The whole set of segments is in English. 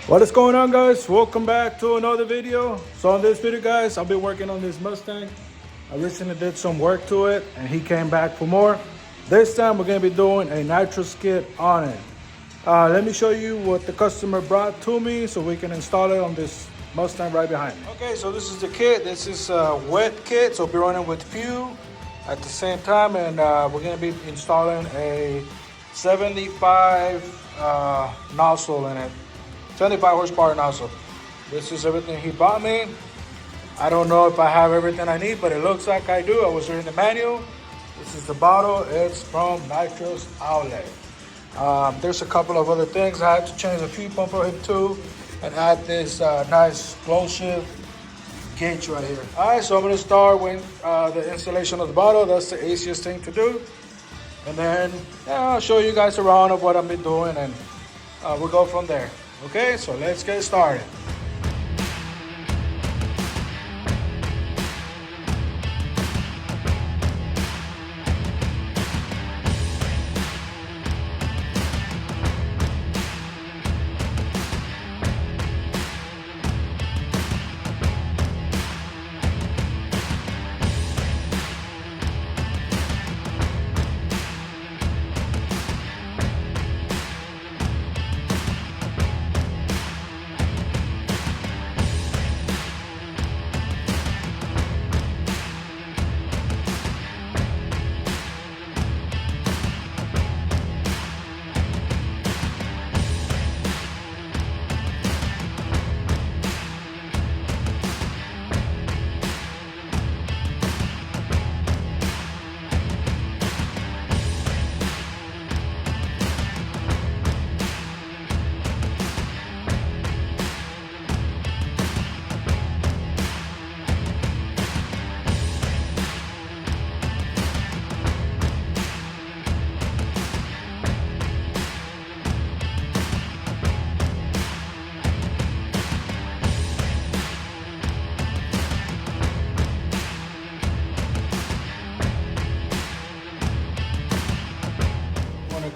What is going on, guys? Welcome back to another video. So in this video, guys, I've been working on this Mustang. I recently did some work to it and he came back for more. This time we're going to be doing a nitrous kit on it. Let me show you what the customer brought to me so we can install it on this Mustang right behind me. Okay, so this is the kit. This is a wet kit, so we'll be running with Pew at the same time, and we're going to be installing a 75 nozzle in it. 75 horsepower nozzle. This is everything he bought me. I don't know if I have everything I need, but it looks like I do. I was reading the manual. This is the bottle. It's from Nitrous Outlet. There's a couple of other things. I had to change a fuel pump for him too, and add this nice close shift gauge right here. All right, so I'm gonna start with the installation of the bottle. That's the easiest thing to do. And then I'll show you guys around of what I've been doing, and we'll go from there. Okay, so let's get started.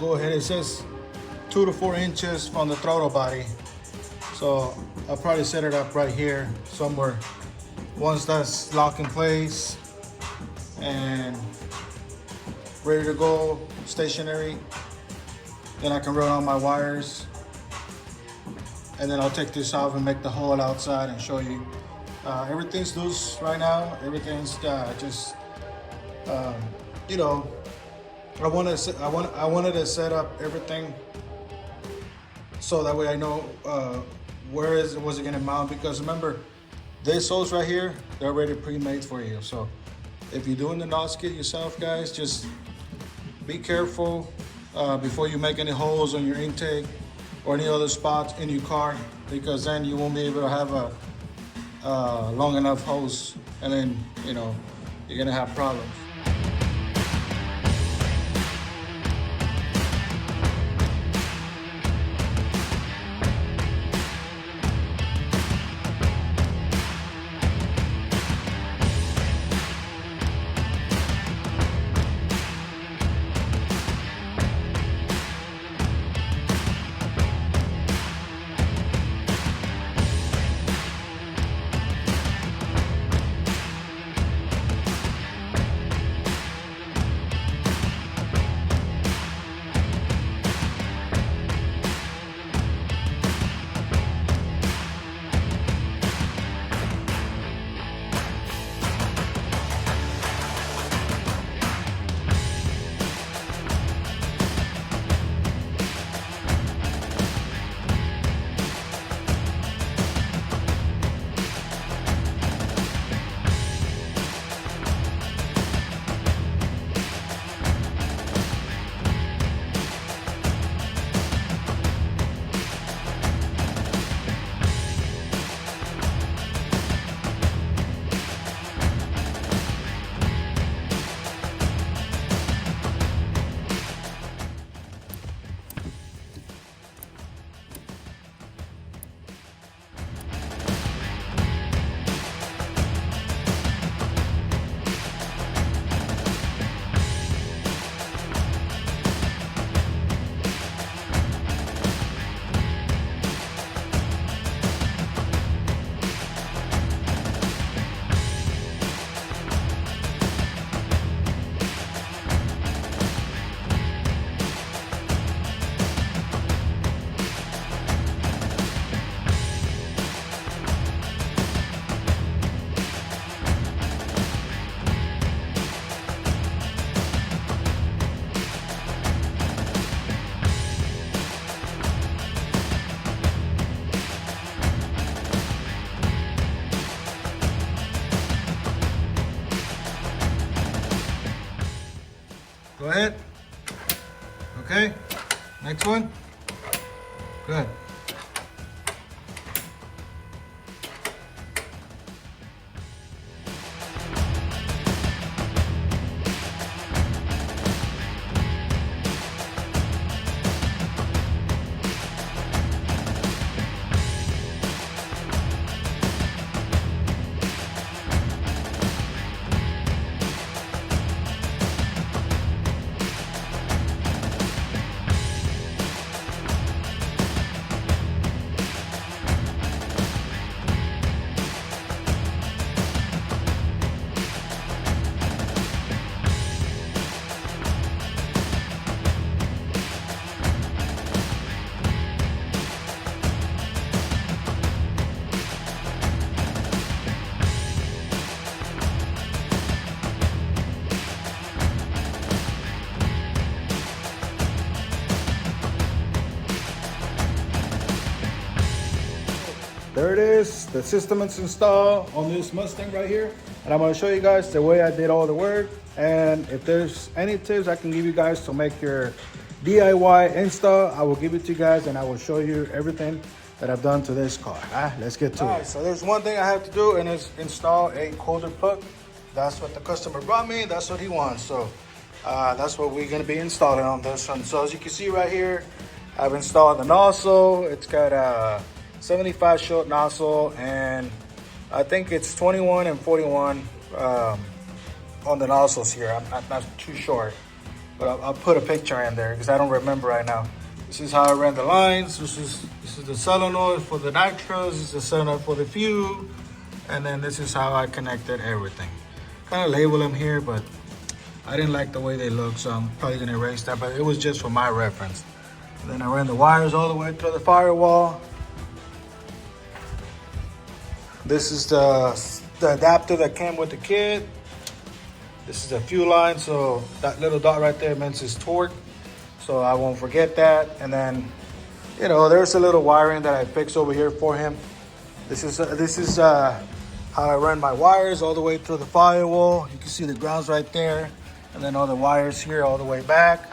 Go ahead, it says 2 to 4 inches from the throttle body, so I'll probably set it up right here somewhere. Once that's locked in place and ready to go stationary, then I can run on my wires, and then I'll take this off and make the hole outside and show you. Everything's loose right now. Everything's just you know, I wanted to set up everything so that way I know was it gonna mount, because remember, these holes right here, they're already pre-made for you. So if you're doing the NOS kit yourself, guys, just be careful before you make any holes on your intake or any other spots in your car, because then you won't be able to have a long enough hose, and then you're gonna have problems. ahead. Okay, next one. Good. There it is. The system is installed on this Mustang right here. And I'm going to show you guys the way I did all the work. And if there's any tips I can give you guys to make your DIY install, I will give it to you guys and I will show you everything that I've done to this car. Let's get to it. So there's one thing I have to do, and it's install a holder plug. That's what the customer brought me. That's what he wants. So that's what we're going to be installing on this one. So as you can see right here, I've installed the nozzle. It's got a 75 short nozzle, and I think it's 21 and 41 on the nozzles here. I'm not too sure, but I'll put a picture in there because I don't remember right now. This is how I ran the lines. This is the solenoid for the nitrous. This is the solenoid for the fuel, and then this is how I connected everything. Kind of label them here, but I didn't like the way they look, so I'm probably gonna erase that. But it was just for my reference. And then I ran the wires all the way to the firewall. This is the adapter that came with the kit. This is the fuel line, so that little dot right there means it's torque, so I won't forget that. And then, you know, there's a little wiring that I fixed over here for him. This is how I run my wires all the way to the firewall. You can see the grounds right there, and then all the wires here all the way back.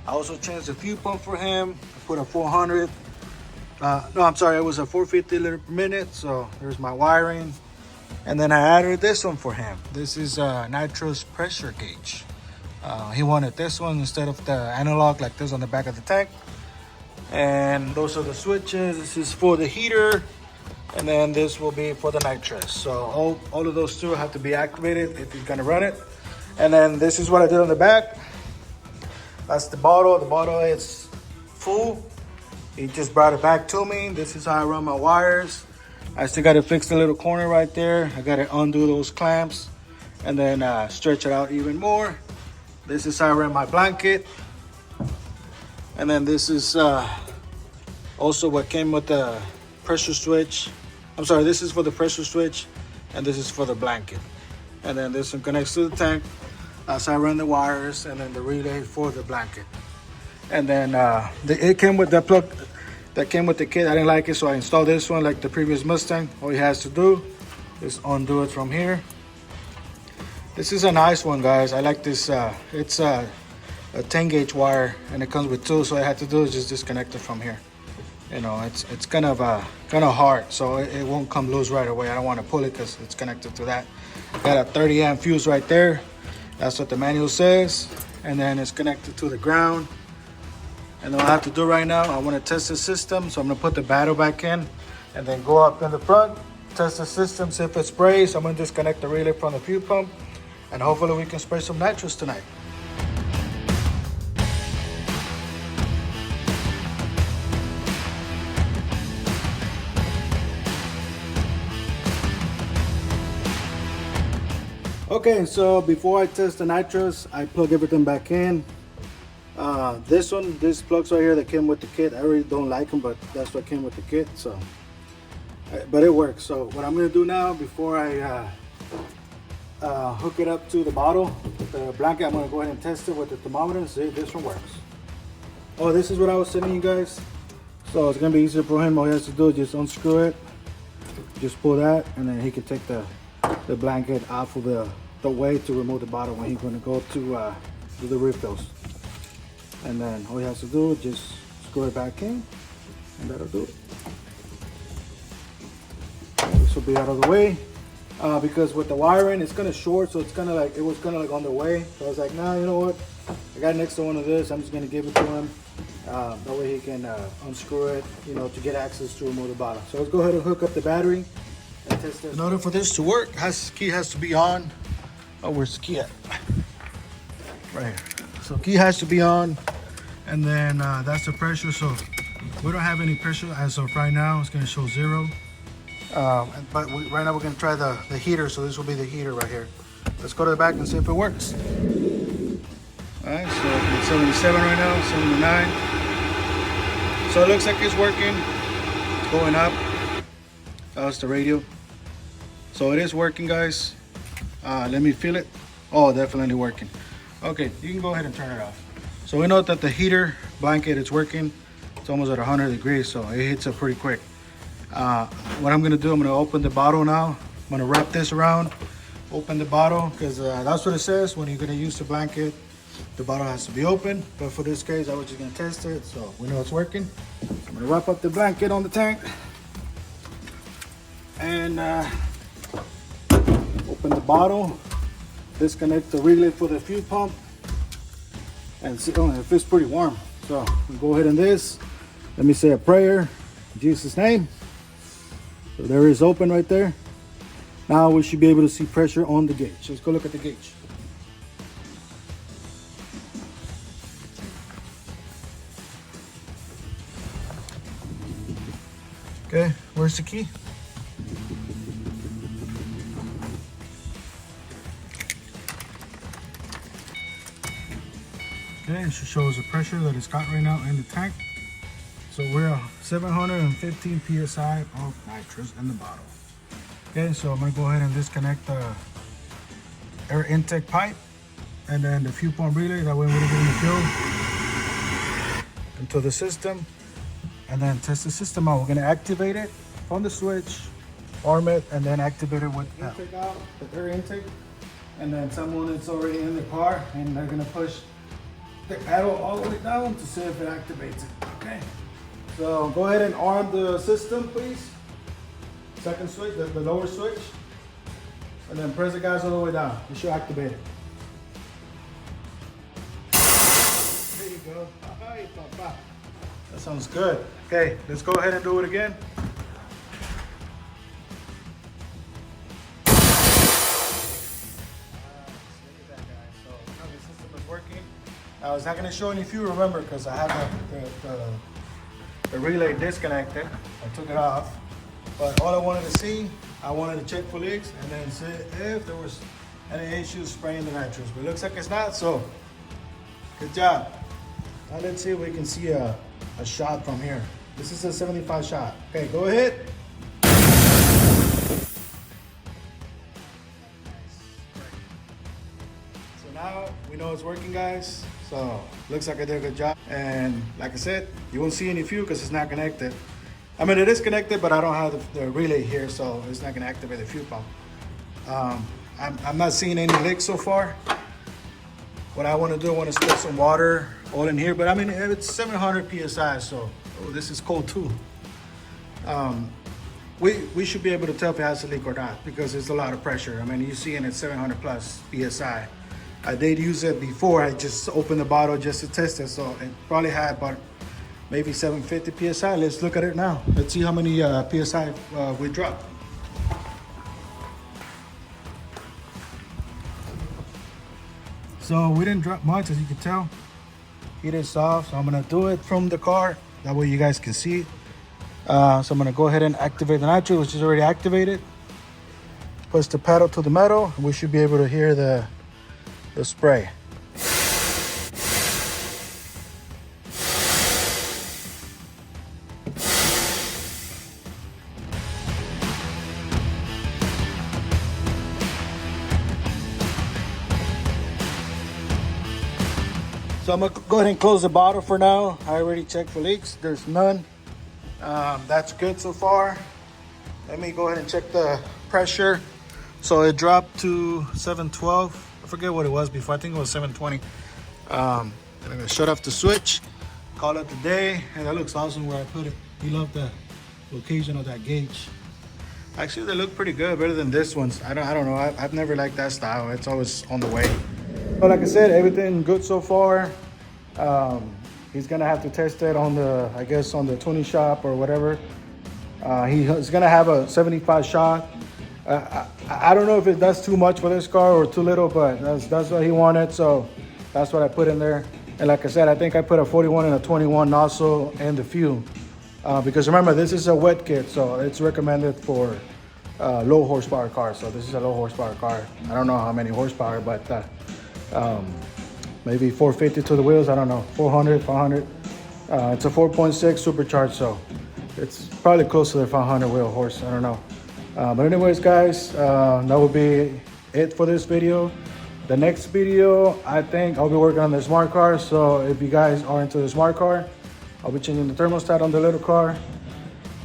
I also changed the fuel pump for him. I put a 400. No, I'm sorry, it was a 450 liter per minute. So there's my wiring. And then I added this one for him. This is a nitrous pressure gauge. He wanted this one instead of the analog like this on the back of the tank. And those are the switches. This is for the heater. And then this will be for the nitrous. So all of those two have to be activated if you're gonna run it. And then this is what I did on the back. That's the bottle. The bottle is full. He just brought it back to me. This is how I run my wires. I still got to fix the little corner right there. I got to undo those clamps and then stretch it out even more. This is how I run my blanket. And then this is also what came with the pressure switch. I'm sorry, this is for the pressure switch and this is for the blanket. And then this one connects to the tank. So I run the wires and then the relay for the blanket. And then it came with that plug that came with the kit. I didn't like it, so I installed this one like the previous Mustang. All he has to do is undo it from here. This is a nice one, guys. I like this. It's a 10 gauge wire, and it comes with two. So all I had to do is just disconnect it from here. You know, it's kind of hard, so it won't come loose right away. I don't want to pull it because it's connected to that. Got a 30 amp fuse right there. That's what the manual says. And then it's connected to the ground. And then what I have to do right now, I want to test the system. So I'm going to put the battery back in and then go up in the front, test the system, see if it sprays. I'm going to disconnect the relay from the fuel pump, and hopefully we can spray some nitrous tonight. Okay, so before I test the nitrous, I plug everything back in. These plugs right here that came with the kit, I really don't like them, but that's what came with the kit. So, but it works. So what I'm gonna do now, before I hook it up to the bottle, the blanket, I'm gonna go ahead and test it with the thermometer and see if this one works. Oh, this is what I was telling you guys. So it's gonna be easier for him. All he has to do is just unscrew it, just pull that, and then he can take the blanket off of the way to remove the bottle when he's gonna go to do the refills. And then all he has to do is just screw it back in, and that'll do it. This will be out of the way because with the wiring, it's gonna short, so it's gonna like, it was gonna like on the way. So I was like, nah, you know what? I got an extra one of this. I'm just gonna give it to him. That way he can unscrew it, you know, to get access to remove the bottom. So let's go ahead and hook up the battery and test this. In order for this to work, key has to be on. Oh, where's the key at? Right here. So key has to be on, and then that's the pressure. So we don't have any pressure as of right now. It's gonna show 0. But right now we're gonna try the heater. So this will be the heater right here. Let's go to the back and see if it works. All right, so it's 77 right now, 79. So it looks like it's working. It's going up. That was the radio. So it is working, guys. Let me feel it. Oh, definitely working. Okay, you can go ahead and turn it off. So we know that the heater blanket is working. It's almost at 100 degrees, so it heats up pretty quick. What I'm gonna do, I'm gonna open the bottle now. I'm gonna wrap this around, open the bottle, because that's what it says when you're gonna use the blanket. The bottle has to be open, but for this case, I was just gonna test it, so we know it's working. So I'm gonna wrap up the blanket on the tank and open the bottle, disconnect the relay for the fuel pump, and see, oh, it feels pretty warm. So we'll go ahead and this. Let me say a prayer in Jesus' name. So there is open right there. Now we should be able to see pressure on the gauge. Let's go look at the gauge. Okay, where's the key? Okay, it should show us the pressure that it's got right now in the tank. So we're at 715 psi of nitrous in the bottle. Okay, so I'm gonna go ahead and disconnect the air intake pipe and then the fuel pump relay. That way we're getting the fuel into the system. And then test the system out. We're gonna activate it from the switch, arm it, and then activate it with the intake out, the air intake. And then someone is already in the car and they're gonna push the pedal all the way down to see if it activates it. Okay. So go ahead and arm the system, please. Second switch, the lower switch. And then press the gas all the way down. You should activate it. There you go. Hi, Papa. That sounds good. Okay, let's go ahead and do it again. I was not going to show any fuel, remember, because I had the relay disconnected. I took it off. But all I wanted to see, I wanted to check for leaks and then see if there was any issues spraying the nitrous. But it looks like it's not, so good job. Now let's see if we can see a shot from here. This is a 75 shot. Okay, go ahead. So now we know it's working, guys. So looks like I did a good job. And like I said, you won't see any fuel because it's not connected. I mean, it is connected, but I don't have the relay here, so it's not gonna activate the fuel pump. I'm not seeing any leaks so far. What I want to do, I want to spill some water all in here, but I mean, it's 700 psi, so this is cold too. We should be able to tell if it has a leak or not because there's a lot of pressure. I mean, you're seeing it 700 plus psi. I did use it before. I just opened the bottle just to test it, so it probably had about maybe 750 psi. Let's look at it now. Let's see how many psi we dropped. So we didn't drop much, as you can tell. Heat is off, so I'm gonna do it from the car. That way you guys can see it. So I'm gonna go ahead and activate the nitrous, which is already activated. Push the pedal to the metal. We should be able to hear the spray. So I'm gonna go ahead and close the bottle for now. I already checked for leaks. There's none. That's good so far. Let me go ahead and check the pressure. So it dropped to 712. I forget what it was before. I think it was 720. I'm gonna shut off the switch, call it the day, and that looks awesome where I put it. He loved the location of that gauge. Actually, they look pretty good, better than this one's. I don't know. I've never liked that style. It's always on the way. But like I said, everything good so far. He's gonna have to test it on the, I guess, on the tuning shop or whatever. He's gonna have a 75 shot. I don't know if that's too much for this car or too little, but that's what he wanted, so that's what I put in there. And like I said, I think I put a 41 and a 21 nozzle and the fuel. Because remember, this is a wet kit, so it's recommended for low horsepower cars. So this is a low horsepower car. I don't know how many horsepower, but maybe 450 to the wheels. I don't know, 400, 500. It's a 4.6 supercharged, so it's probably close to the 500 wheel horse. I don't know. But anyways, guys, that will be it for this video. The next video, I think I'll be working on the smart car. So if you guys are into the smart car, I'll be changing the thermostat on the little car,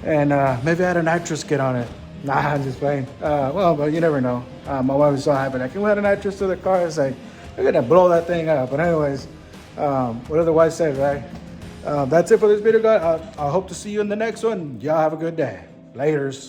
and maybe add a nitrous kit on it. Nah, I'm just playing. Well, but you never know. My wife is so happy. Like, can we add a nitrous to the car? It's like, we're gonna blow that thing up. But anyways, whatever the wife says, right? That's it for this video, guys. I hope to see you in the next one. Y'all have a good day. Laters.